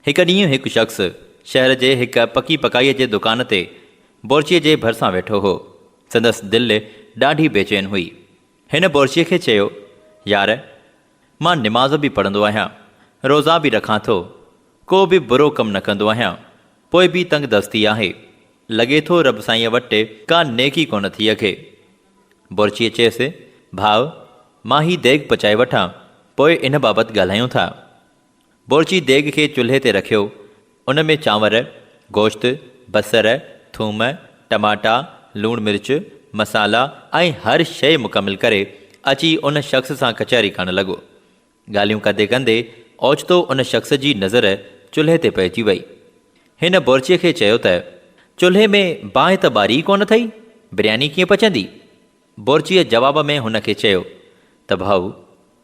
हिकु ॾींहुं हिकु शख़्स शहर जे हिकु पकी पकाईअ जे दुकान ते बोरचीअ जे भरिसां वेठो हो। संदसि दिलि ॾाढी बेचैन हुई। हिन बोरचीअ खे चयो, यार, मां निमाज़ बि पढ़ंदो आहियां, रोज़ा बि रखां थो, को बि बुरो कमु न कंदो आहियां, पोइ बि तंग दस्ती आहे। लॻे थो रब साईंअ वटि का नेकी कोन थी अचे। बोरचीअ चयसि, भाउ, मां ही देग पचाए वठां, पोइ इन बाबति ॻाल्हायूं था। बोरची देग खे चुल्हे ते रखियो। उन में चांवर, गोश्त, बसर, थूम, टमाटा, लूणु मिर्च, मसाला ऐं हर शइ मुकमिल करे अची उन शख़्स सां कचहरी करणु लॻो। ॻाल्हियूं कंदे कंदे ओचितो उन शख़्स जी नज़र चुल्हे ते पइजी वई। हिन बोरचीअ खे चयो त चुल्हे में बाहि त ॿारी कोन अथई, बिरयानी कीअं पचंदी? बोरचीअ जवाब में हुन खे चयो त भाऊ,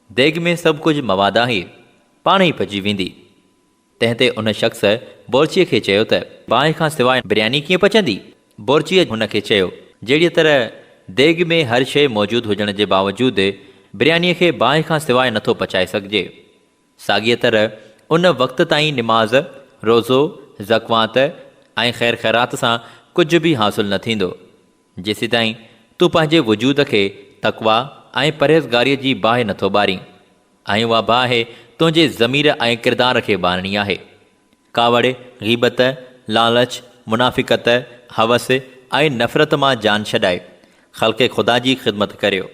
देग में सभु कुझु मवादु आहे, पाण ई पची वेंदी। तंहिं ते उन शख़्स बोरचीअ खे चयो त बाहि खां सवाइ बिरयानी कीअं पचंदी? बोरचीअ हुन खे चयो, जहिड़ीअ तरह देग में हर शइ मौजूदु हुजण जे बावजूदि बिरयानीअ खे बाहि खां सवाइ नथो पचाए सघिजे, साॻीअ तरह उन वक़्त ताईं निमाज़, रोज़ो, ज़कवात ऐं ख़ैर ख़ैरात सां कुझु बि हासिलु न थींदो, जेसि ताईं तूं पंहिंजे वजूद खे तक़वा ऐं परहेज़गारीअ जी बाहि नथो ॿारी, ऐं उहा बाहि तुंहिंजे ज़मीर ऐं किरदार खे ॿारणी आहे। कावड़, ग़ीबत, लालच, मुनाफ़िक़त, हवस ऐं नफ़रत मां जान छॾाए ख़ल्क़े ख़ुदा जी ख़िदमत करियो,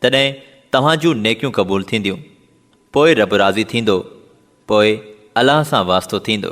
तॾहिं तव्हां जूं नेकियूं क़बूल थींदियूं, पोइ रब राज़ी थींदो, पोइ अलाह सां वास्तो थींदो।